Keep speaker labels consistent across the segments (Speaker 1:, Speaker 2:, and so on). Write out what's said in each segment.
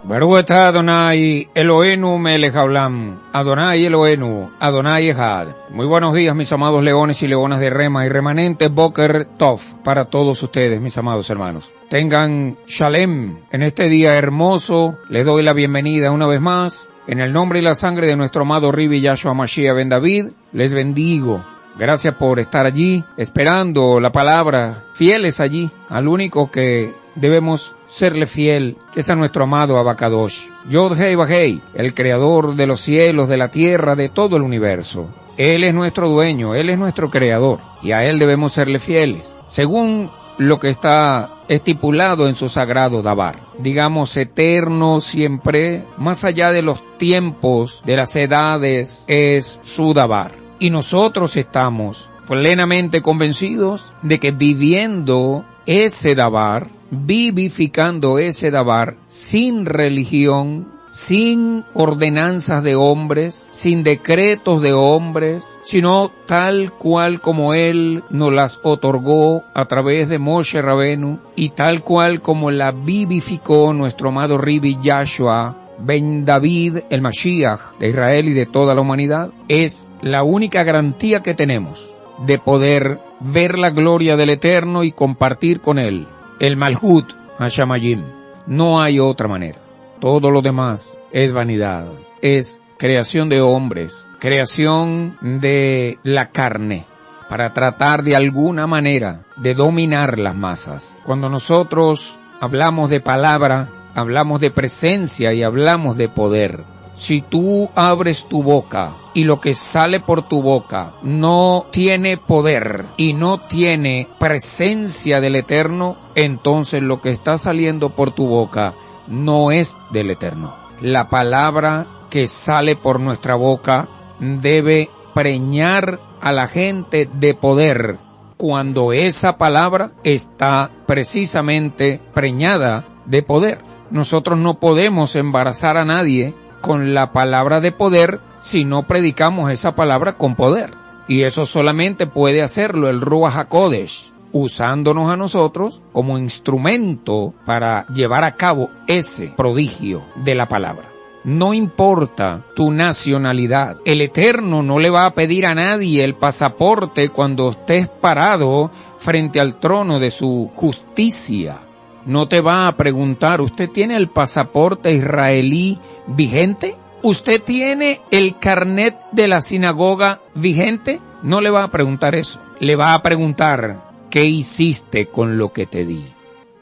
Speaker 1: Baruch atah Adonai Eloheinu melech haolam, Adonai Eloheinu, Adonai Echad. Muy buenos días, mis amados leones y leonas de Rema y remanentes Boker Tov para todos ustedes, mis amados hermanos. Tengan Shalem en este día hermoso. Les doy la bienvenida una vez más. En el nombre y la sangre de nuestro amado Ribi Yahshua Mashiach ben David, les bendigo. Gracias por estar allí, esperando la palabra, fieles allí, al único que debemos serle fiel, que es a nuestro amado Abacadosh. Yod Hei Vahei, el creador de los cielos, de la tierra, de todo el universo. Él es nuestro dueño, Él es nuestro creador, y a Él debemos serle fieles, según lo que está estipulado en su sagrado Dabar. Digamos, eterno siempre, más allá de los tiempos, de las edades, es su Dabar. Y nosotros estamos plenamente convencidos de que viviendo ese Dabar, vivificando ese Dabar, sin religión, sin ordenanzas de hombres, sin decretos de hombres, sino tal cual como Él nos las otorgó a través de Moshe Rabenu y tal cual como la vivificó nuestro amado Ribi Yahshua ben David, el Mashiach de Israel y de toda la humanidad, es la única garantía que tenemos de poder ver la gloria del Eterno y compartir con Él el Malhut Hashamayim. No hay otra manera. Todo lo demás es vanidad, es creación de hombres, creación de la carne, para tratar de alguna manera de dominar las masas. Cuando nosotros hablamos de palabra, hablamos de presencia y hablamos de poder. Si tú abres tu boca y lo que sale por tu boca no tiene poder y no tiene presencia del Eterno, entonces lo que está saliendo por tu boca no es del Eterno. La palabra que sale por nuestra boca debe preñar a la gente de poder cuando esa palabra está precisamente preñada de poder. Nosotros no podemos embarazar a nadie con la palabra de poder si no predicamos esa palabra con poder. Y eso solamente puede hacerlo el Ruach HaKodesh, usándonos a nosotros como instrumento para llevar a cabo ese prodigio de la palabra. No importa tu nacionalidad, el Eterno no le va a pedir a nadie el pasaporte cuando estés parado frente al trono de su justicia. No te va a preguntar, ¿usted tiene el pasaporte israelí vigente? ¿Usted tiene el carnet de la sinagoga vigente? No le va a preguntar eso. Le va a preguntar, ¿qué hiciste con lo que te di?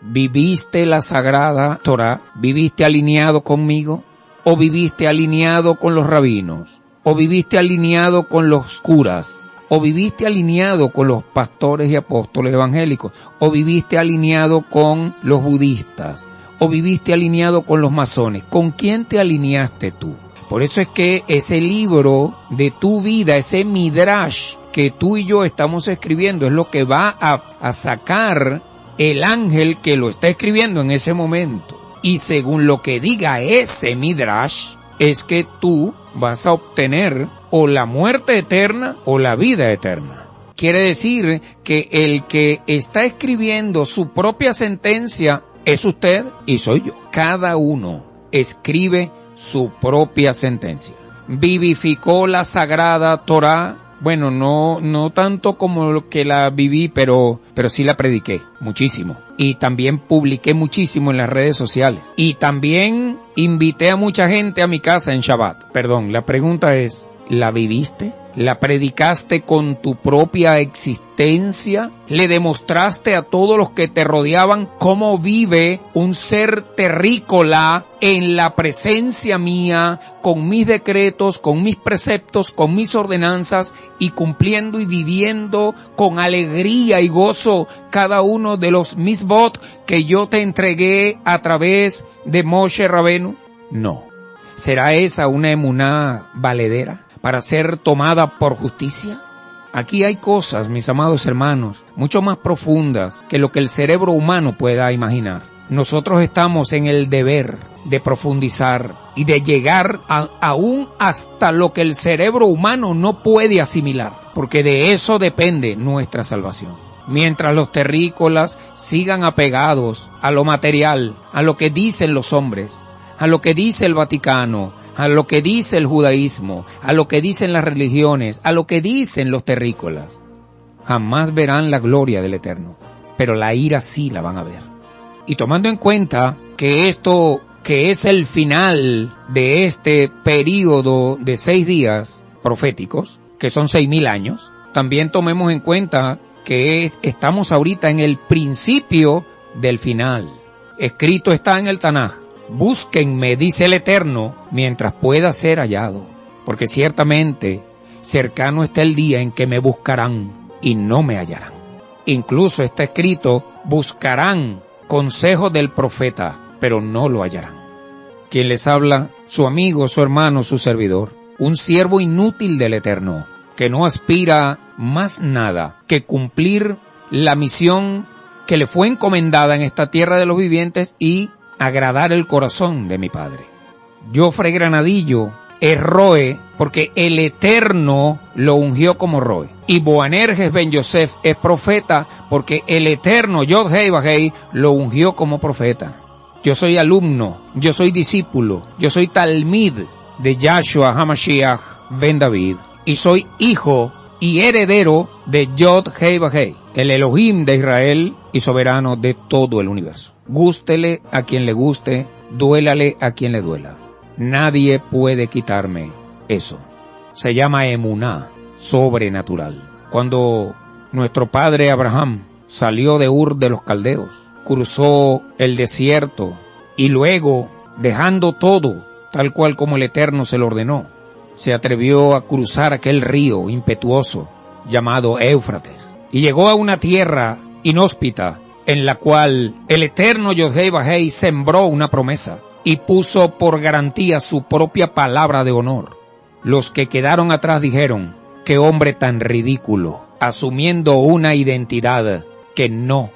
Speaker 1: ¿Viviste la sagrada Torah? ¿Viviste alineado conmigo? ¿O viviste alineado con los rabinos? ¿O viviste alineado con los curas? ¿O viviste alineado con los pastores y apóstoles evangélicos? ¿O viviste alineado con los budistas? ¿O viviste alineado con los masones? ¿Con quién te alineaste tú? Por eso es que ese libro de tu vida, ese midrash que tú y yo estamos escribiendo, es lo que va a sacar el ángel que lo está escribiendo en ese momento. Y según lo que diga ese midrash, es que tú vas a obtener o la muerte eterna o la vida eterna. Quiere decir que el que está escribiendo su propia sentencia es usted y soy yo. Cada uno escribe su propia sentencia. Vivificó la sagrada Torah. Bueno, no tanto como lo que la viví, pero sí la prediqué muchísimo. Y también publiqué muchísimo en las redes sociales. Y también invité a mucha gente a mi casa en Shabbat. Perdón, la pregunta es, ¿la viviste? ¿La predicaste con tu propia existencia? ¿Le demostraste a todos los que te rodeaban cómo vive un ser terrícola en la presencia mía, con mis decretos, con mis preceptos, con mis ordenanzas y cumpliendo y viviendo con alegría y gozo cada uno de los misbot que yo te entregué a través de Moshe Rabenu? No. ¿Será esa una emuná valedera para ser tomada por justicia? Aquí hay cosas, mis amados hermanos, mucho más profundas que lo que el cerebro humano pueda imaginar. Nosotros estamos en el deber de profundizar y de llegar aún hasta lo que el cerebro humano no puede asimilar, porque de eso depende nuestra salvación. Mientras los terrícolas sigan apegados a lo material, a lo que dicen los hombres, a lo que dice el Vaticano, a lo que dice el judaísmo, a lo que dicen las religiones, a lo que dicen los terrícolas, jamás verán la gloria del Eterno, pero la ira sí la van a ver. Y tomando en cuenta que esto, que es el final de este período de 6 días proféticos, que son 6,000 años, también tomemos en cuenta que estamos ahorita en el principio del final. Escrito está en el Tanaj: búsquenme, dice el Eterno, mientras pueda ser hallado, porque ciertamente cercano está el día en que me buscarán y no me hallarán. Incluso está escrito: buscarán consejo del profeta, pero no lo hallarán. Quien les habla, su amigo, su hermano, su servidor, un siervo inútil del Eterno, que no aspira más nada que cumplir la misión que le fue encomendada en esta tierra de los vivientes y agradar el corazón de mi Padre. Jofre Granadillo es Roe porque el Eterno lo ungió como Roe. Y Boanerges Ben Yosef es profeta porque el Eterno Yod Hei Vahei lo ungió como profeta. Yo soy alumno, yo soy discípulo, yo soy talmid de Yahshua HaMashiach Ben David, y soy hijo y heredero de Yod Hei Vahei, el Elohim de Israel y soberano de todo el universo. Gústele a quien le guste, duélale a quien le duela. Nadie puede quitarme eso. Se llama emuná, sobrenatural. Cuando nuestro padre Abraham salió de Ur de los Caldeos, cruzó el desierto y luego, dejando todo tal cual como el Eterno se lo ordenó, se atrevió a cruzar aquel río impetuoso llamado Éufrates y llegó a una tierra inhóspita en la cual el Eterno Yod Hei Vahei sembró una promesa y puso por garantía su propia palabra de honor. Los que quedaron atrás dijeron: qué hombre tan ridículo, asumiendo una identidad que no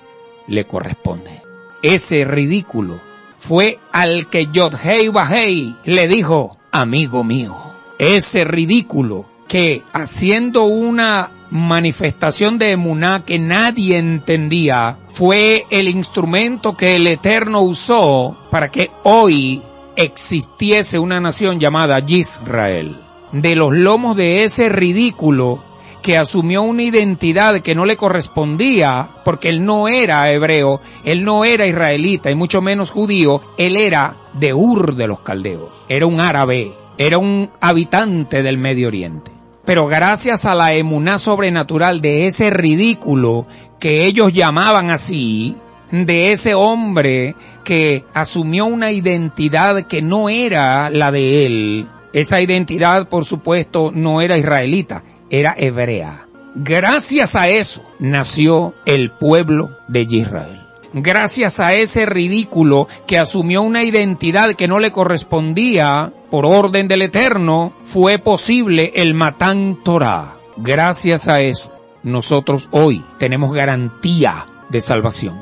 Speaker 1: le corresponde. Ese ridículo fue al que Yod Hei Vahei le dijo: amigo mío. Ese ridículo que, haciendo una manifestación de emuná que nadie entendía, fue el instrumento que el Eterno usó para que hoy existiese una nación llamada Yisrael. De los lomos de ese ridículo que asumió una identidad que no le correspondía, porque él no era hebreo, él no era israelita y mucho menos judío, él era de Ur de los Caldeos, era un árabe, era un habitante del Medio Oriente. Pero gracias a la emuná sobrenatural de ese ridículo que ellos llamaban así, de ese hombre que asumió una identidad que no era la de él, esa identidad por supuesto no era israelita, era hebrea. Gracias a eso nació el pueblo de Israel. Gracias a ese ridículo que asumió una identidad que no le correspondía, por orden del Eterno, fue posible el Matán Torah. Gracias a eso, nosotros hoy tenemos garantía de salvación,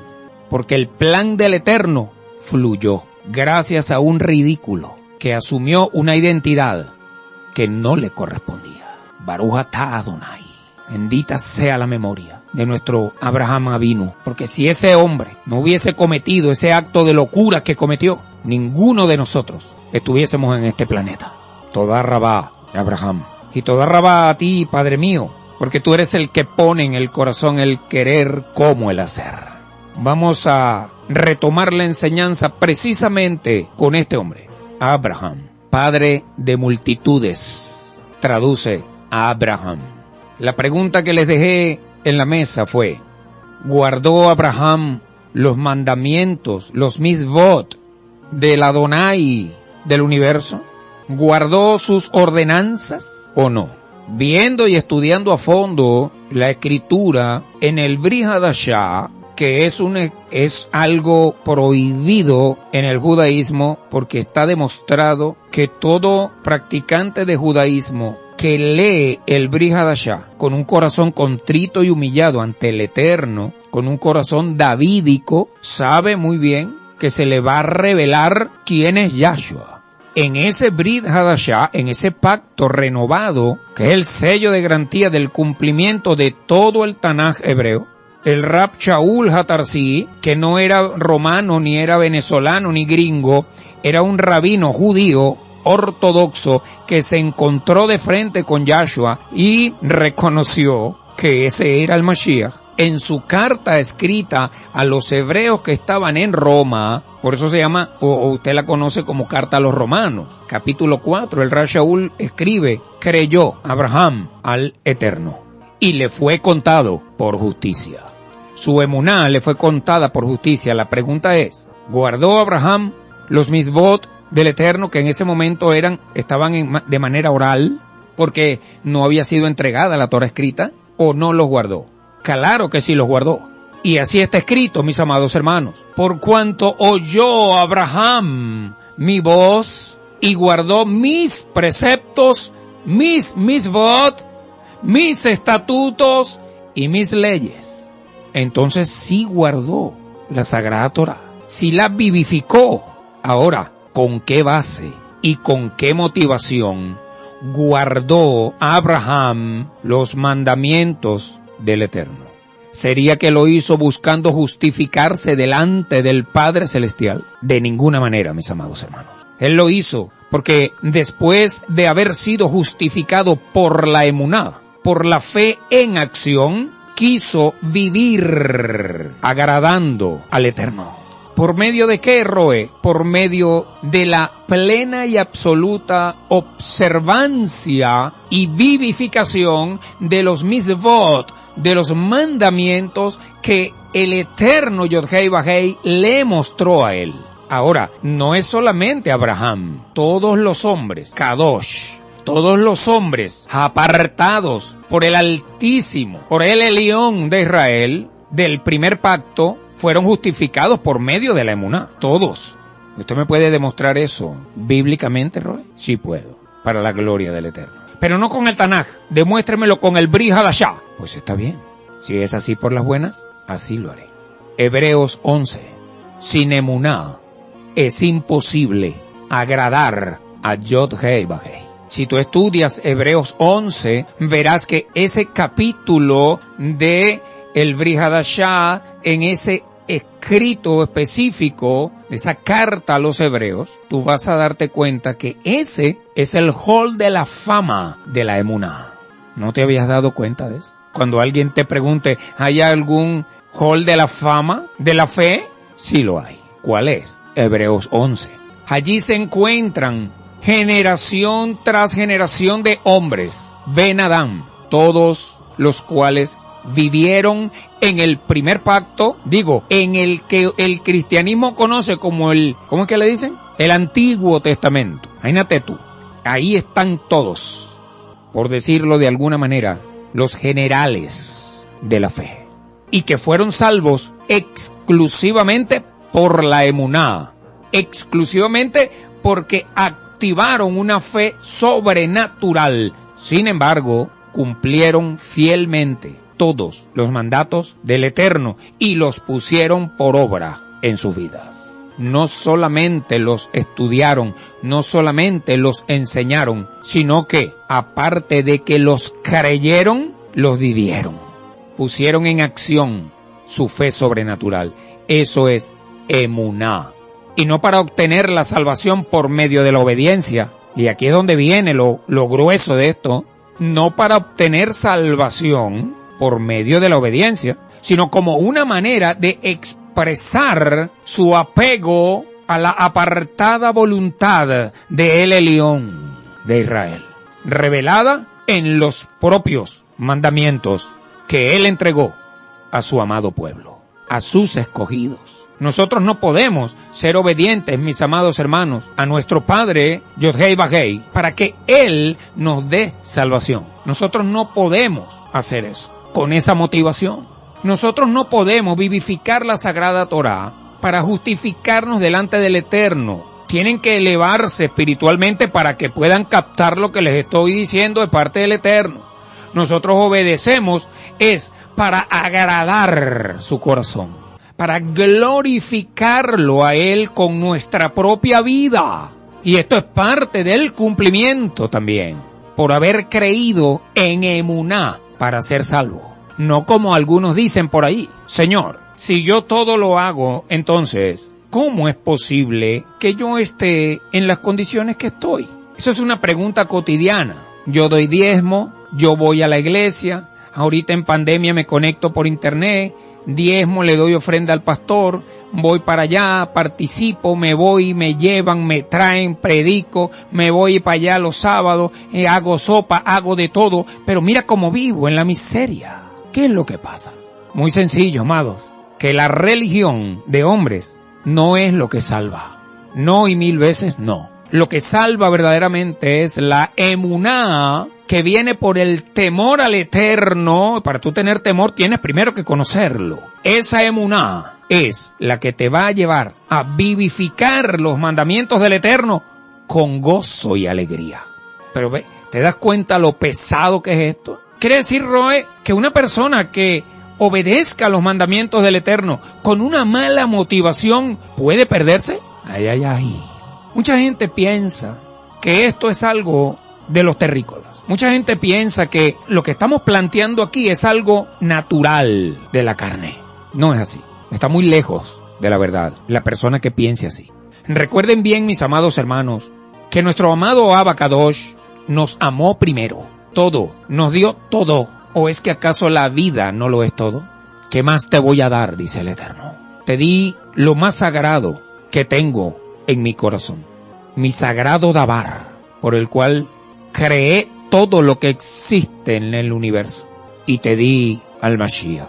Speaker 1: porque el plan del Eterno fluyó gracias a un ridículo que asumió una identidad que no le correspondía. Baruch atah Adonai. Bendita sea la memoria de nuestro Abraham Avinu, porque si ese hombre no hubiese cometido ese acto de locura que cometió, ninguno de nosotros estuviésemos en este planeta. Toda rabá, Abraham, y toda rabá a ti, Padre mío, porque tú eres el que pone en el corazón el querer como el hacer. Vamos a retomar la enseñanza precisamente con este hombre, Abraham, padre de multitudes. Traduce a Abraham. La pregunta que les dejé en la mesa fue: ¿guardó Abraham los mandamientos, los mitzvot del Adonai del universo? ¿Guardó sus ordenanzas o no? Viendo y estudiando a fondo la escritura en el Brit Hadashah, que es algo prohibido en el judaísmo, porque está demostrado que todo practicante de judaísmo que lee el Brit Hadashah con un corazón contrito y humillado ante el Eterno, con un corazón davídico, sabe muy bien que se le va a revelar quién es Yahshua. En ese Brit Hadashah, en ese pacto renovado, que es el sello de garantía del cumplimiento de todo el Tanaj hebreo, el Rab Shaul Hatarsi, que no era romano, ni era venezolano, ni gringo, era un rabino judío ortodoxo que se encontró de frente con Yahshua y reconoció que ese era el Mashiach. En su carta escrita a los hebreos que estaban en Roma, por eso se llama, o usted la conoce como Carta a los Romanos, capítulo 4, el Rab Shaul escribe: creyó Abraham al Eterno y le fue contado por justicia. Su emuná le fue contada por justicia. La pregunta es, ¿guardó Abraham los mitzvot del Eterno que en ese momento estaban de manera oral porque no había sido entregada la Torah escrita, o no los guardó? Claro que sí los guardó. Y así está escrito, mis amados hermanos: por cuanto oyó Abraham mi voz y guardó mis preceptos, mis mitzvot, mis estatutos y mis leyes. Entonces sí guardó la Sagrada Torah, sí la vivificó. Ahora, ¿con qué base y con qué motivación guardó Abraham los mandamientos del Eterno? ¿Sería que lo hizo buscando justificarse delante del Padre Celestial? De ninguna manera, mis amados hermanos. Él lo hizo porque después de haber sido justificado por la emuná, por la fe en acción, quiso vivir agradando al Eterno. ¿Por medio de qué, Roe? Por medio de la plena y absoluta observancia y vivificación de los mitzvot, de los mandamientos que el Eterno Yod-Hei Vah-Hei le mostró a él. Ahora, no es solamente Abraham, todos los hombres, Kadosh, todos los hombres apartados por el Altísimo, por el Elión de Israel, del primer pacto, fueron justificados por medio de la emuná. Todos. ¿Usted me puede demostrar eso bíblicamente, Roy? Sí puedo, para la gloria del Eterno. Pero no con el Tanaj, demuéstremelo con el Brit Hadashah. Pues está bien. Si es así por las buenas, así lo haré. Hebreos 11. Sin emuná es imposible agradar a Yod-Hei Vah-Hei. Si tú estudias Hebreos 11, verás que ese capítulo de el Brit Hadashah, en ese escrito específico de esa carta a los hebreos, tú vas a darte cuenta que ese es el hall de la fama de la emuná. ¿No te habías dado cuenta de eso? Cuando alguien te pregunte, ¿hay algún hall de la fama de la fe? Sí lo hay. ¿Cuál es? Hebreos 11. Allí se encuentran generación tras generación de hombres, Ben Adán, todos los cuales vivieron en el primer pacto, en el que el cristianismo conoce como ¿cómo es que le dicen? El Antiguo Testamento. Imagínate tú, ahí están todos, por decirlo de alguna manera, los generales de la fe, y que fueron salvos exclusivamente por la emuná, exclusivamente porque activaron una fe sobrenatural. Sin embargo, cumplieron fielmente todos los mandatos del Eterno y los pusieron por obra en sus vidas. No solamente los estudiaron, no solamente los enseñaron, sino que, aparte de que los creyeron, los vivieron. Pusieron en acción su fe sobrenatural. Eso es emuná. Y no para obtener la salvación por medio de la obediencia. Y aquí es donde viene lo grueso de esto. No para obtener salvación por medio de la obediencia, sino como una manera de expresar su apego a la apartada voluntad de El Elión de Israel, revelada en los propios mandamientos que Él entregó a su amado pueblo, a sus escogidos. Nosotros no podemos ser obedientes, mis amados hermanos, a nuestro Padre Yod-Hei Vah-Hei para que Él nos dé salvación. Nosotros no podemos hacer eso con esa motivación. Nosotros no podemos vivificar la Sagrada Torah para justificarnos delante del Eterno. Tienen que elevarse espiritualmente para que puedan captar lo que les estoy diciendo de parte del Eterno. Nosotros obedecemos es para agradar su corazón, para glorificarlo a Él con nuestra propia vida. Y esto es parte del cumplimiento también, por haber creído en emuná para ser salvo. no como algunos dicen por ahí. Señor, si yo todo lo hago, entonces, ¿cómo es posible que yo esté en las condiciones que estoy? Eso es una pregunta cotidiana. Yo doy diezmo, yo voy a la iglesia, ahorita en pandemia me conecto por internet, diezmo, le doy ofrenda al pastor, voy para allá, participo, me voy, me llevan, me traen, predico, me voy para allá los sábados, hago sopa, hago de todo, pero mira cómo vivo en la miseria. ¿Qué es lo que pasa? Muy sencillo, amados, que la religión de hombres no es lo que salva. No y mil veces no. Lo que salva verdaderamente es la emuná, que viene por el temor al Eterno. Para tú tener temor tienes primero que conocerlo. Esa emuná es la que te va a llevar a vivificar los mandamientos del Eterno con gozo y alegría. Pero ve, ¿te das cuenta lo pesado que es esto? Quiere decir, Roe, que una persona que obedezca los mandamientos del Eterno con una mala motivación puede perderse. Ay, ay, ay. Mucha gente piensa que esto es algo de los terrícolas. Mucha gente piensa que lo que estamos planteando aquí es algo natural de la carne. No es así. Está muy lejos de la verdad la persona que piense así. Recuerden bien, mis amados hermanos, que nuestro amado Abba Kadosh nos amó primero. Todo, nos dio todo. ¿O es que acaso la vida no lo es todo? ¿Qué más te voy a dar?, dice el Eterno. Te di lo más sagrado que tengo en mi corazón. Mi sagrado Dabar, por el cual creé todo lo que existe en el universo. Y te di al Mashiach.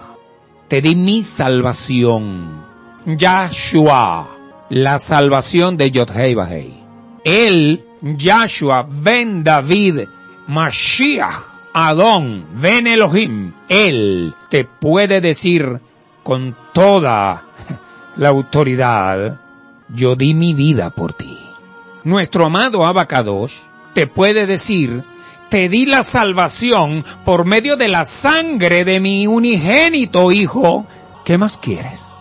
Speaker 1: Te di mi salvación. Yahshua, la salvación de Yod-Hei Vah-Hei. Él, Yahshua, Ben David, Mashiach, Adón, Ben Elohim, Él te puede decir con toda la autoridad, yo di mi vida por ti. Nuestro amado Abba Kadosh te puede decir, te di la salvación por medio de la sangre de mi unigénito Hijo. ¿Qué más quieres?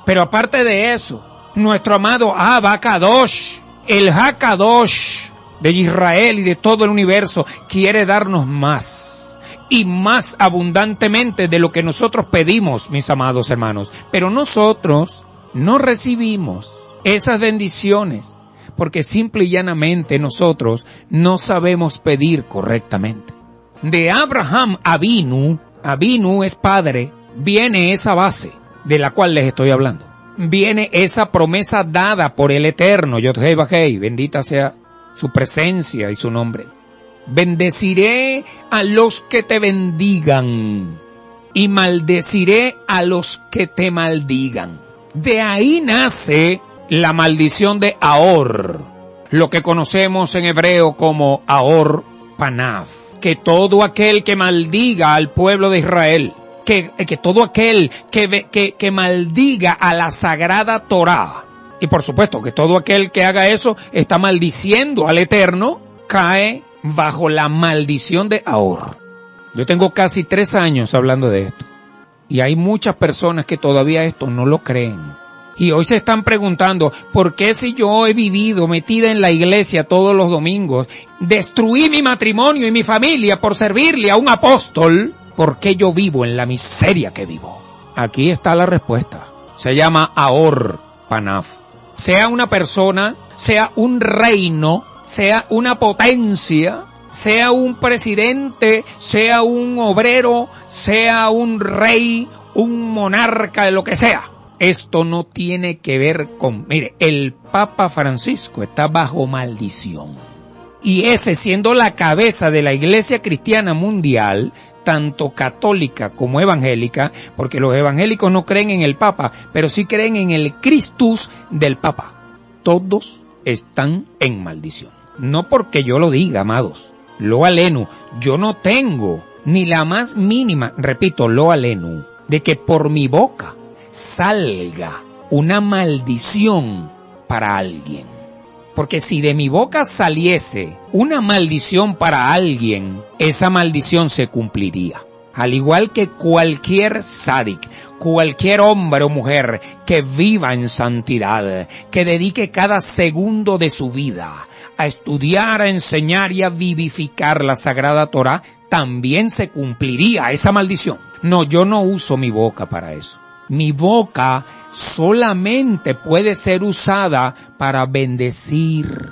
Speaker 1: Pero aparte de eso, nuestro amado Abba Kadosh, el Hakadosh de Israel y de todo el universo, quiere darnos más y más abundantemente de lo que nosotros pedimos, mis amados hermanos. Pero nosotros no recibimos esas bendiciones porque simple y llanamente nosotros no sabemos pedir correctamente. De Abraham Avinu, Avinu es padre, viene esa base de la cual les estoy hablando. Viene esa promesa dada por el Eterno, Yod-Hei Vah-Hei, bendita sea su presencia y su nombre. Bendeciré a los que te bendigan y maldeciré a los que te maldigan. De ahí nace la maldición de Ahor, lo que conocemos en hebreo como Ahor Panaf, que todo aquel que maldiga al pueblo de Israel, que todo aquel que maldiga a la sagrada Torá, y por supuesto que todo aquel que haga eso está maldiciendo al Eterno, cae bajo la maldición de Ahor. Yo tengo casi 3 años hablando de esto. Y hay muchas personas que todavía esto no lo creen. Y hoy se están preguntando, ¿por qué si yo he vivido metida en la iglesia todos los domingos, destruí mi matrimonio y mi familia por servirle a un apóstol? ¿Por qué yo vivo en la miseria que vivo? Aquí está la respuesta. Se llama Ahor Panaf. Sea una persona, sea un reino, sea una potencia, sea un presidente, sea un obrero, sea un rey, un monarca, de lo que sea. Esto no tiene que ver con... Mire, el Papa Francisco está bajo maldición. Y ese, siendo la cabeza de la Iglesia Cristiana Mundial, tanto católica como evangélica, porque los evangélicos no creen en el Papa, pero sí creen en el Christus del Papa. Todos están en maldición. No porque yo lo diga, amados. Lo alenu. Yo no tengo ni la más mínima, repito, lo alenu, de que por mi boca salga una maldición para alguien. Porque si de mi boca saliese una maldición para alguien, esa maldición se cumpliría. Al igual que cualquier sádic, cualquier hombre o mujer que viva en santidad, que dedique cada segundo de su vida a estudiar, a enseñar y a vivificar la Sagrada Torá, también se cumpliría esa maldición. No, yo no uso mi boca para eso. Mi boca solamente puede ser usada para bendecir.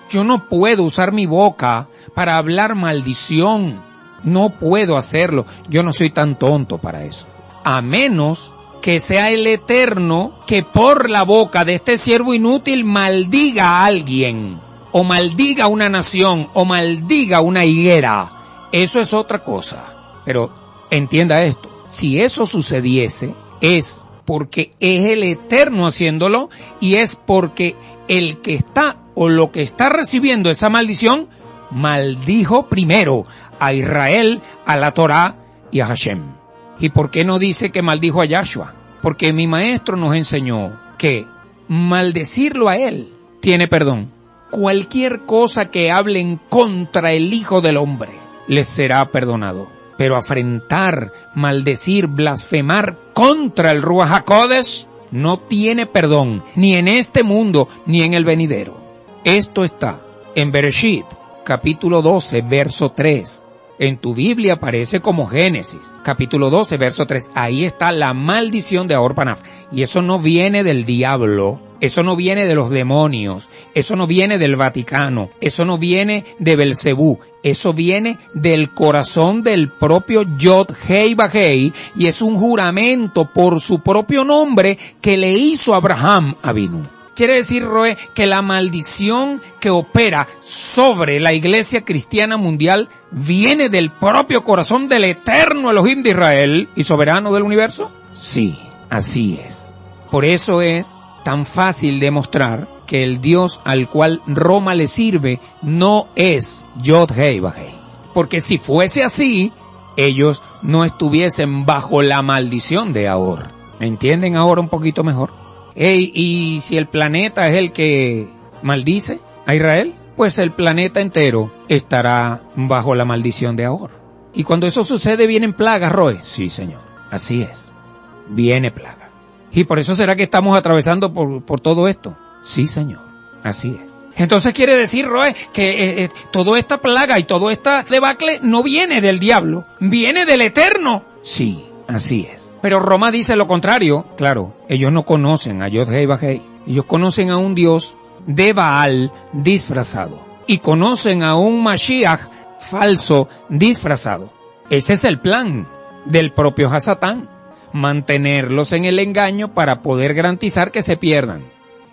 Speaker 1: Yo no puedo usar mi boca para hablar maldición. No puedo hacerlo. Yo no soy tan tonto para eso. A menos que sea el Eterno que por la boca de este siervo inútil maldiga a alguien, o maldiga a una nación, o maldiga a una higuera. Eso es otra cosa. Pero entienda esto. Si eso sucediese, es porque es el Eterno haciéndolo y es porque el que está o lo que está recibiendo esa maldición maldijo primero a Israel, a la Torá y a Hashem. ¿Y por qué no dice que maldijo a Yahshua? Porque mi maestro nos enseñó que maldecirlo a él tiene perdón. Cualquier cosa que hablen contra el Hijo del Hombre les será perdonado. Pero afrentar, maldecir, blasfemar contra el Ruach HaKodesh no tiene perdón, ni en este mundo, ni en el venidero. Esto está en Bereshit, capítulo 12, verso 3. En tu Biblia aparece como Génesis, capítulo 12, verso 3. Ahí está la maldición de Ahor Panaf. Y eso no viene del diablo, eso no viene de los demonios, eso no viene del Vaticano, eso no viene de Belcebú, eso viene del corazón del propio Yod Hei Vahei, y es un juramento por su propio nombre que le hizo Abraham Avinu. Quiere decir, Roe, que la maldición que opera sobre la iglesia cristiana mundial viene del propio corazón del eterno Elohim de Israel y soberano del universo. Sí, así es. Por eso es tan fácil demostrar que el Dios al cual Roma le sirve no es Yod Hei Vahei. Porque si fuese así, ellos no estuviesen bajo la maldición de Ahor. ¿Me entienden ahora un poquito mejor? ¿Y si el planeta es el que maldice a Israel? Pues el planeta entero estará bajo la maldición de Ahor. Y cuando eso sucede, ¿vienen plagas, Roy? Sí, señor. Así es. Viene plaga. ¿Y por eso será que estamos atravesando por todo esto? Sí, señor. Así es. Entonces quiere decir, Roy, que toda esta plaga y toda esta debacle no viene del diablo. Viene del Eterno. Sí, así es. Pero Roma dice lo contrario. Claro, ellos no conocen a Yod Hei Vahei. Ellos conocen a un Dios de Baal disfrazado. Y conocen a un Mashiach falso disfrazado. Ese es el plan del propio Hasatán. Mantenerlos en el engaño para poder garantizar que se pierdan.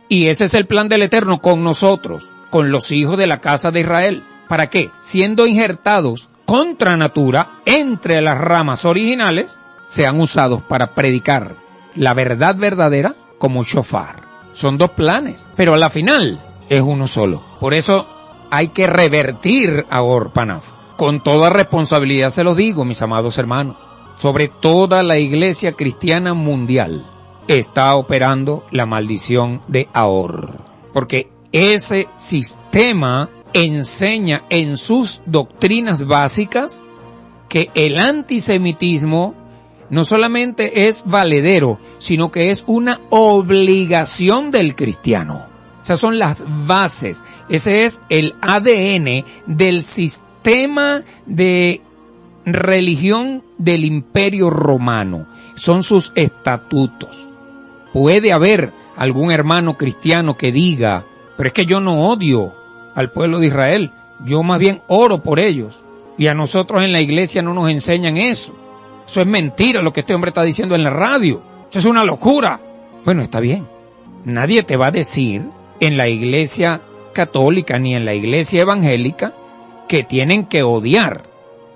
Speaker 1: Y ese es el plan del Eterno con nosotros, con los hijos de la casa de Israel. ¿Para qué? Siendo injertados contra natura entre las ramas originales, sean usados para predicar la verdad verdadera como shofar. Son dos planes, pero a la final es uno solo. Por eso hay que revertir a Ahor Panaf. Con toda responsabilidad se los digo, mis amados hermanos. Sobre toda la iglesia cristiana mundial está operando la maldición de Ahor. Porque ese sistema enseña en sus doctrinas básicas que el antisemitismo no solamente es valedero, sino que es una obligación del cristiano. Esas son las bases. Ese es el ADN del sistema de religión del Imperio Romano. Son sus estatutos. Puede haber algún hermano cristiano que diga, pero es que yo no odio al pueblo de Israel, yo más bien oro por ellos. Y a nosotros en la iglesia no nos enseñan eso. Eso es mentira lo que este hombre está diciendo en la radio. Eso es una locura. Bueno, está bien. Nadie te va a decir en la iglesia católica ni en la iglesia evangélica que tienen que odiar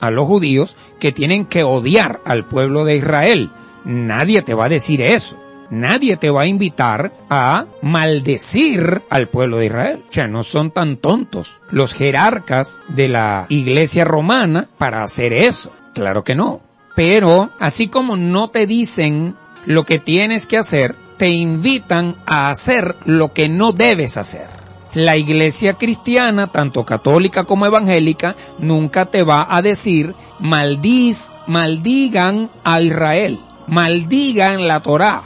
Speaker 1: a los judíos, que tienen que odiar al pueblo de Israel. Nadie te va a decir eso. Nadie te va a invitar a maldecir al pueblo de Israel. O sea, no son tan tontos los jerarcas de la iglesia romana para hacer eso. Claro que no. Pero, así como no te dicen lo que tienes que hacer, te invitan a hacer lo que no debes hacer. La iglesia cristiana, tanto católica como evangélica, nunca te va a decir, maldigan a Israel, maldigan la Torá.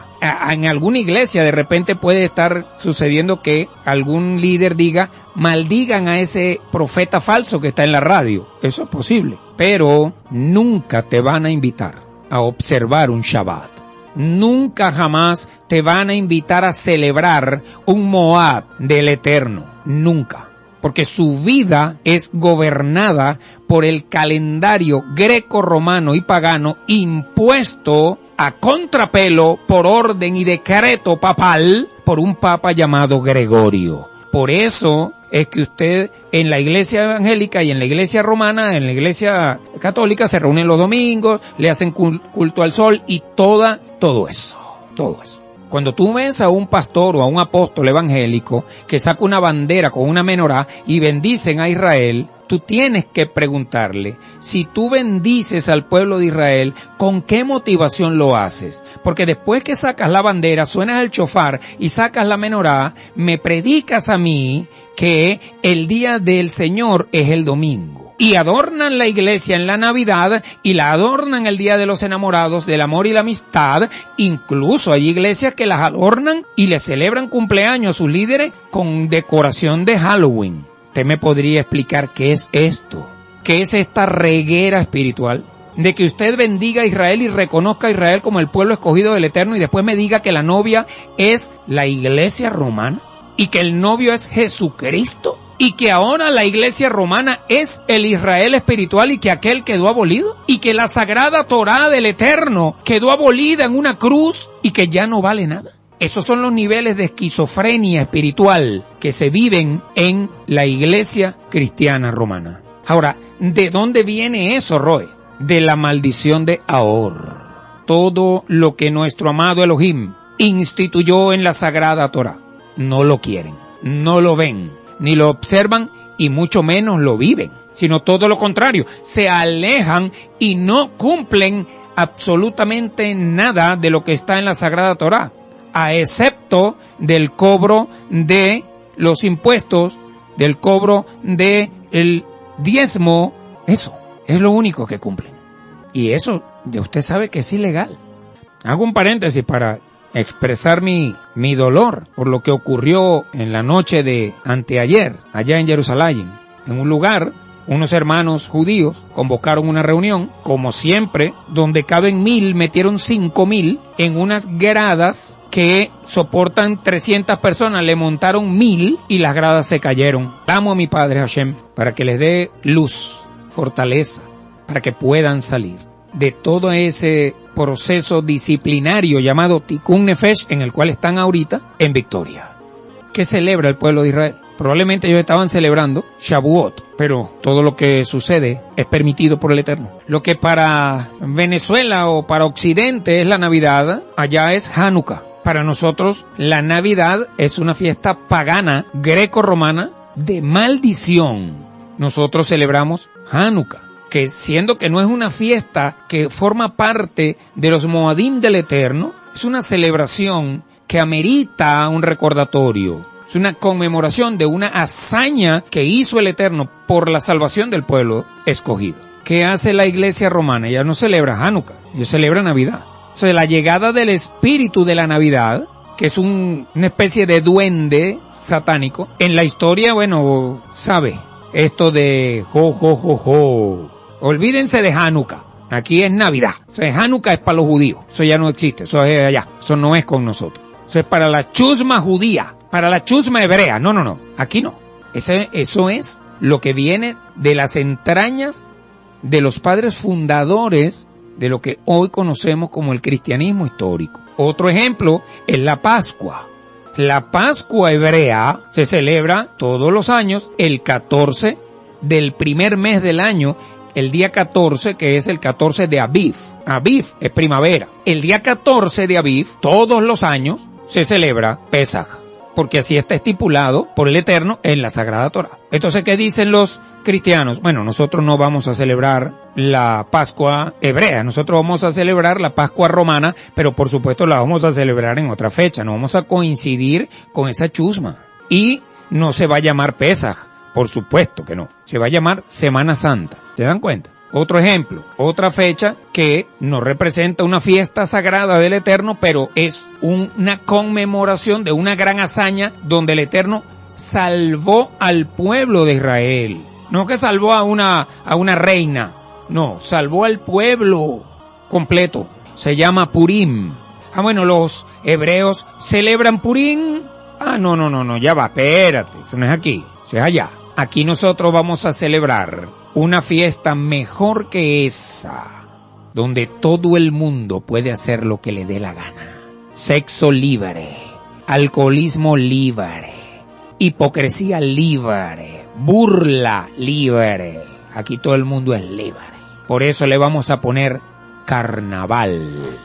Speaker 1: En alguna iglesia de repente puede estar sucediendo que algún líder diga, maldigan a ese profeta falso que está en la radio. Eso es posible. Pero nunca te van a invitar a observar un Shabbat. Nunca jamás te van a invitar a celebrar un Moab del Eterno. Nunca. Porque su vida es gobernada por el calendario greco-romano y pagano impuesto a contrapelo por orden y decreto papal por un papa llamado Gregorio. Por eso es que usted en la iglesia evangélica y en la iglesia romana, en la iglesia católica, se reúnen los domingos, le hacen culto al sol y todo eso. Cuando tú ves a un pastor o a un apóstol evangélico que saca una bandera con una menorá y bendicen a Israel, tú tienes que preguntarle, si tú bendices al pueblo de Israel, ¿con qué motivación lo haces? Porque después que sacas la bandera, suenas el shofar y sacas la menorá, me predicas a mí que el día del Señor es el domingo. Y adornan la iglesia en la Navidad y la adornan el Día de los Enamorados, del amor y la amistad. Incluso hay iglesias que las adornan y le celebran cumpleaños a sus líderes con decoración de Halloween. ¿Usted me podría explicar qué es esto? ¿Qué es esta reguera espiritual? De que usted bendiga a Israel y reconozca a Israel como el pueblo escogido del Eterno y después me diga que la novia es la iglesia romana y que el novio es Jesucristo. Y que ahora la iglesia romana es el Israel espiritual y que aquel quedó abolido. Y que la sagrada Torá del Eterno quedó abolida en una cruz y que ya no vale nada. Esos son los niveles de esquizofrenia espiritual que se viven en la iglesia cristiana romana. Ahora, ¿de dónde viene eso, Roe? De la maldición de Ahor. Todo lo que nuestro amado Elohim instituyó en la sagrada Torá, no lo quieren, no lo ven, ni lo observan y mucho menos lo viven, sino todo lo contrario, se alejan y no cumplen absolutamente nada de lo que está en la Sagrada Torá, a excepto del cobro de los impuestos, del cobro de el diezmo. Eso es lo único que cumplen. Y eso, usted sabe que es ilegal. Hago un paréntesis para expresar mi dolor por lo que ocurrió en la noche de anteayer, allá en Jerusalén. En un lugar, unos hermanos judíos convocaron una reunión, como siempre, donde caben 1000, metieron 5000 en unas gradas que soportan 300 personas, le montaron 1000 y las gradas se cayeron. Amo a mi Padre Hashem para que les dé luz, fortaleza, para que puedan salir de todo ese proceso disciplinario llamado Tikkun Nefesh, en el cual están ahorita en victoria. ¿Qué celebra el pueblo de Israel? Probablemente ellos estaban celebrando Shavuot, pero todo lo que sucede es permitido por el Eterno. Lo que para Venezuela o para Occidente es la Navidad, allá es Hanukkah. Para nosotros la Navidad es una fiesta pagana greco-romana de maldición. Nosotros celebramos Hanukkah, que siendo que no es una fiesta que forma parte de los Moadim del Eterno, es una celebración que amerita un recordatorio. Es una conmemoración de una hazaña que hizo el Eterno por la salvación del pueblo escogido. ¿Qué hace la iglesia romana? Ya no celebra Hanukkah, ya celebra Navidad. O sea, la llegada del espíritu de la Navidad, que es una especie de duende satánico. En la historia, bueno, sabe, esto de jo. Olvídense de Hanukkah. Aquí es Navidad. O sea, Hanukkah es para los judíos. Eso ya no existe. Eso es allá. Eso no es con nosotros. Eso es para la chusma judía. Para la chusma hebrea. No. Aquí no. Eso es lo que viene de las entrañas de los padres fundadores de lo que hoy conocemos como el cristianismo histórico. Otro ejemplo es la Pascua. La Pascua hebrea se celebra todos los años el 14 del primer mes del año, el día 14, que es el 14 de Aviv. Aviv es primavera. El día 14 de Aviv, todos los años, se celebra Pesaj, porque así está estipulado por el Eterno en la Sagrada Torá. Entonces, ¿qué dicen los cristianos? Bueno, nosotros no vamos a celebrar la Pascua hebrea, nosotros vamos a celebrar la Pascua romana, pero por supuesto la vamos a celebrar en otra fecha, no vamos a coincidir con esa chusma. Y no se va a llamar Pesaj, por supuesto que no, se va a llamar Semana Santa. ¿Se dan cuenta? Otro ejemplo, otra fecha que no representa una fiesta sagrada del Eterno, pero es una conmemoración de una gran hazaña donde el Eterno salvó al pueblo de Israel. No que salvó a una reina, no, salvó al pueblo completo. Se llama Purim. Bueno, los hebreos celebran Purim. No, ya va, espérate, eso no es aquí, eso es allá. Aquí nosotros vamos a celebrar una fiesta mejor que esa, donde todo el mundo puede hacer lo que le dé la gana. Sexo libre, alcoholismo libre, hipocresía libre, burla libre. Aquí todo el mundo es libre. Por eso le vamos a poner carnaval,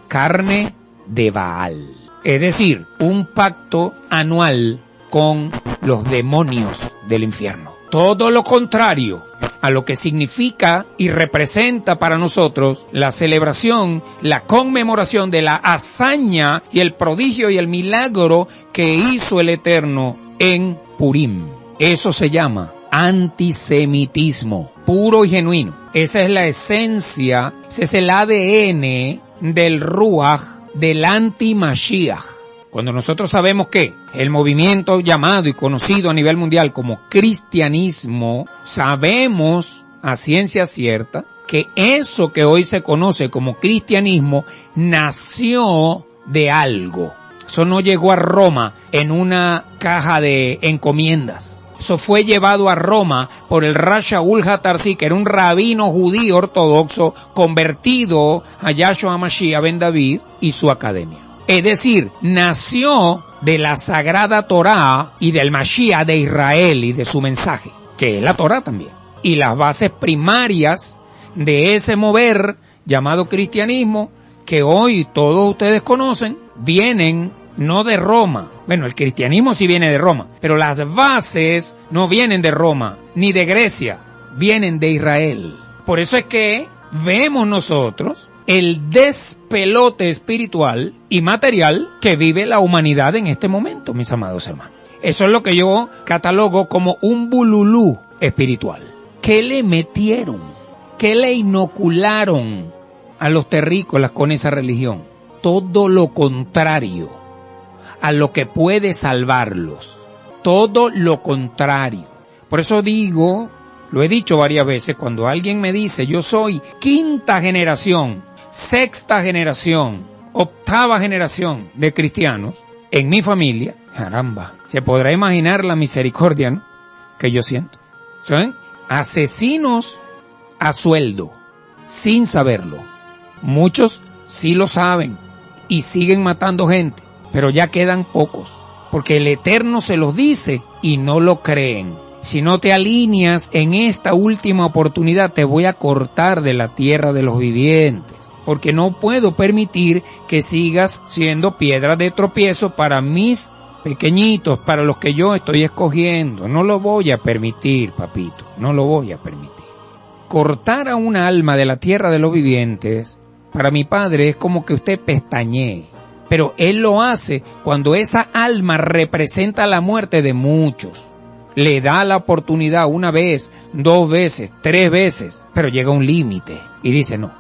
Speaker 1: carne de Baal. Es decir, un pacto anual con los demonios del infierno. Todo lo contrario a lo que significa y representa para nosotros la celebración, la conmemoración de la hazaña y el prodigio y el milagro que hizo el Eterno en Purim. Eso se llama antisemitismo, puro y genuino. Esa es la esencia, ese es el ADN del Ruach, del anti-Mashiach. Cuando nosotros sabemos que el movimiento llamado y conocido a nivel mundial como cristianismo, sabemos a ciencia cierta que eso que hoy se conoce como cristianismo nació de algo. Eso no llegó a Roma en una caja de encomiendas. Eso fue llevado a Roma por el Rav Shaul HaTarsi, que era un rabino judío ortodoxo convertido a Yahshua Mashiach ben David y su academia. Es decir, nació de la Sagrada Torá y del Mashiach de Israel y de su mensaje, que es la Torá también. Y las bases primarias de ese mover llamado cristianismo, que hoy todos ustedes conocen, vienen no de Roma. Bueno, el cristianismo sí viene de Roma, pero las bases no vienen de Roma, ni de Grecia, vienen de Israel. Por eso es que vemos nosotros el despelote espiritual y material que vive la humanidad en este momento, mis amados hermanos. Eso es lo que yo catalogo como un bululú espiritual. ¿Qué le metieron? ¿Qué le inocularon a los terrícolas con esa religión? Todo lo contrario a lo que puede salvarlos. Todo lo contrario. Por eso digo, lo he dicho varias veces, cuando alguien me dice, yo soy quinta generación, sexta generación, octava generación de cristianos en mi familia, caramba, se podrá imaginar la misericordia, ¿no?, que yo siento. ¿Saben? Asesinos a sueldo, sin saberlo. Muchos sí lo saben y siguen matando gente, pero ya quedan pocos, porque el Eterno se los dice y no lo creen. Si no te alineas en esta última oportunidad, te voy a cortar de la tierra de los vivientes, porque no puedo permitir que sigas siendo piedra de tropiezo para mis pequeñitos, para los que yo estoy escogiendo. No lo voy a permitir, papito, no lo voy a permitir. Cortar a una alma de la tierra de los vivientes, para mi padre es como que usted pestañee. Pero él lo hace cuando esa alma representa la muerte de muchos. Le da la oportunidad una vez, dos veces, tres veces, pero llega un límite y dice no.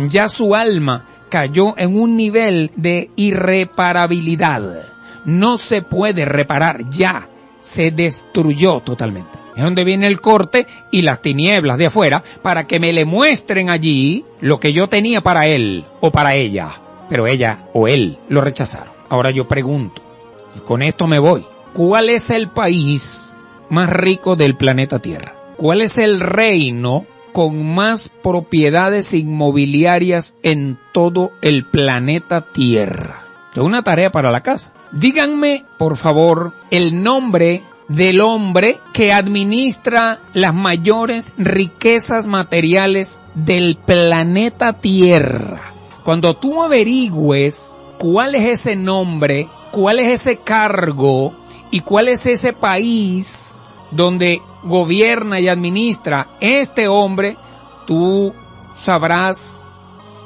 Speaker 1: Ya su alma cayó en un nivel de irreparabilidad. No se puede reparar, ya se destruyó totalmente. Es donde viene el corte y las tinieblas de afuera para que me le muestren allí lo que yo tenía para él o para ella. Pero ella o él lo rechazaron. Ahora yo pregunto, y con esto me voy, ¿cuál es el país más rico del planeta Tierra? ¿Cuál es el reino con más propiedades inmobiliarias en todo el planeta Tierra? Es una tarea para la casa. Díganme, por favor, el nombre del hombre que administra las mayores riquezas materiales del planeta Tierra. Cuando tú averigües cuál es ese nombre, cuál es ese cargo y cuál es ese país donde gobierna y administra este hombre, tú sabrás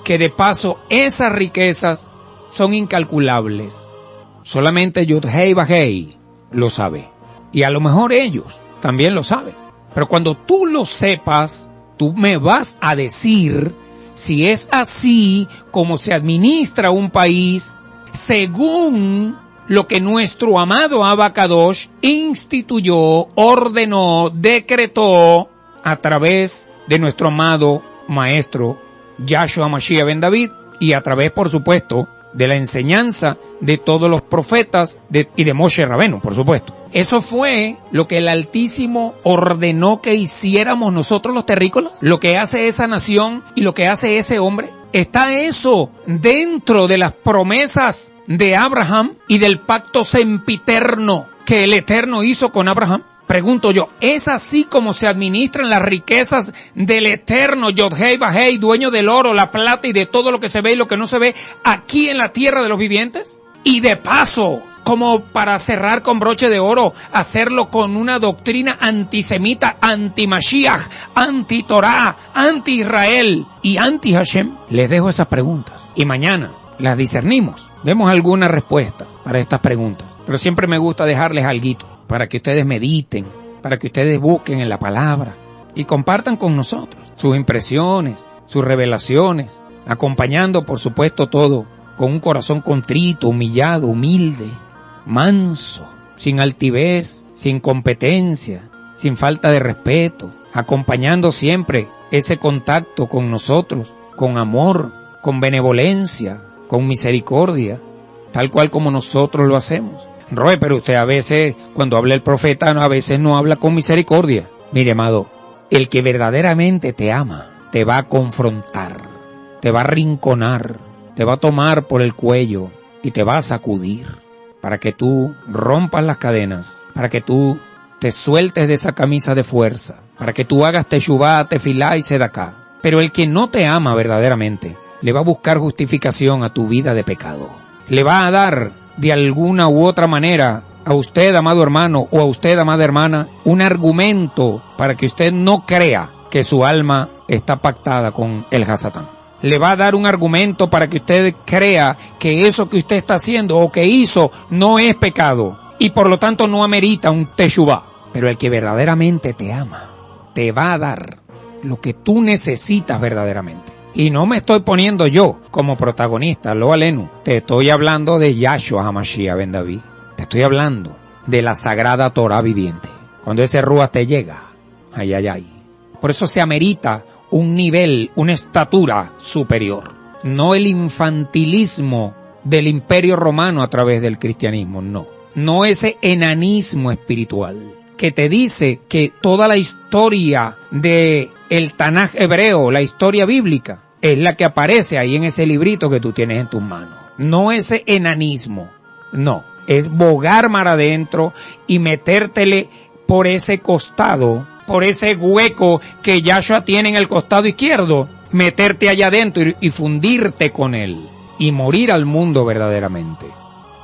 Speaker 1: que de paso esas riquezas son incalculables. Solamente Yud-Hei Vah-Hei lo sabe. Y a lo mejor ellos también lo saben. Pero cuando tú lo sepas, tú me vas a decir si es así como se administra un país según lo que nuestro amado Abba Kadosh instituyó, ordenó, decretó a través de nuestro amado maestro Yahshua Mashiach ben David y a través, por supuesto, de la enseñanza de todos los profetas y de Moshe Rabenu, por supuesto. Eso fue lo que el Altísimo ordenó que hiciéramos nosotros los terrícolas, lo que hace esa nación y lo que hace ese hombre. ¿Está eso dentro de las promesas de Abraham y del pacto sempiterno que el Eterno hizo con Abraham? Pregunto yo, ¿es así como se administran las riquezas del Eterno, Yod-Hei, Vah-Hei, dueño del oro, la plata y de todo lo que se ve y lo que no se ve aquí en la tierra de los vivientes? Y de paso, como para cerrar con broche de oro, hacerlo con una doctrina antisemita, anti-Mashiach, anti-Torah, anti-Israel y anti-Hashem. Les dejo esas preguntas y mañana las discernimos. Vemos alguna respuesta para estas preguntas, pero siempre me gusta dejarles alguito para que ustedes mediten, para que ustedes busquen en la palabra y compartan con nosotros sus impresiones, sus revelaciones, acompañando por supuesto todo con un corazón contrito, humillado, humilde, manso, sin altivez, sin competencia, sin falta de respeto, acompañando siempre ese contacto con nosotros, con amor, con benevolencia, con misericordia, tal cual como nosotros lo hacemos. Roe, pero usted a veces, cuando habla el profeta, a veces no habla con misericordia. Mire, amado, el que verdaderamente te ama, te va a confrontar, te va a arrinconar, te va a tomar por el cuello y te va a sacudir para que tú rompas las cadenas, para que tú te sueltes de esa camisa de fuerza, para que tú hagas teshuvá, tefilá y sedacá. Pero el que no te ama verdaderamente, le va a buscar justificación a tu vida de pecado. Le va a dar de alguna u otra manera a usted, amado hermano, o a usted, amada hermana, un argumento para que usted no crea que su alma está pactada con el Hasatán. Le va a dar un argumento para que usted crea que eso que usted está haciendo o que hizo no es pecado y por lo tanto no amerita un teshuvá. Pero el que verdaderamente te ama, te va a dar lo que tú necesitas verdaderamente. Y no me estoy poniendo yo como protagonista, lo alenu. Te estoy hablando de Yahshua HaMashiach ben David. Te estoy hablando de la sagrada Torah viviente. Cuando ese Ruach te llega, ay, ay, ay. Por eso se amerita un nivel, una estatura superior. No el infantilismo del Imperio Romano a través del cristianismo, no. No ese enanismo espiritual que te dice que toda la historia de el Tanaj hebreo, la historia bíblica, es la que aparece ahí en ese librito que tú tienes en tus manos. No ese enanismo, no. Es bogar mar adentro y metértele por ese costado, por ese hueco que Yahshua tiene en el costado izquierdo, meterte allá adentro y fundirte con él y morir al mundo verdaderamente.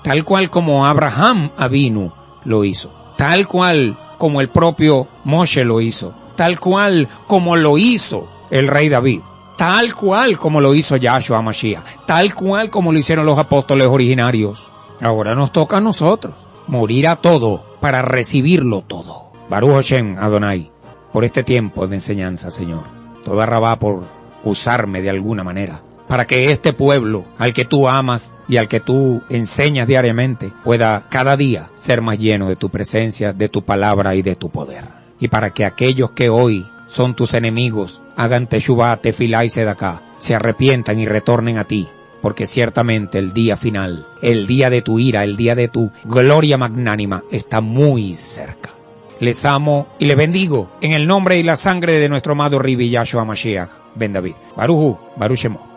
Speaker 1: Tal cual como Abraham Avinu lo hizo, tal cual como el propio Moshe lo hizo, tal cual como lo hizo el rey David, tal cual como lo hizo Yahshua HaMashiach, tal cual como lo hicieron los apóstoles originarios. Ahora nos toca a nosotros morir a todo para recibirlo todo. Baruch Hashem Adonai, por este tiempo de enseñanza, Señor. Toda Rabá por usarme de alguna manera, para que este pueblo al que tú amas y al que tú enseñas diariamente pueda cada día ser más lleno de tu presencia, de tu palabra y de tu poder. Y para que aquellos que hoy son tus enemigos hagan teshuvá, tefilá y sedacá, se arrepientan y retornen a ti, porque ciertamente el día final, el día de tu ira, el día de tu gloria magnánima está muy cerca. Les amo y les bendigo en el nombre y la sangre de nuestro amado Ribi Yahshua HaMashiach ben David. Baruch Hu, Baruch Shemo.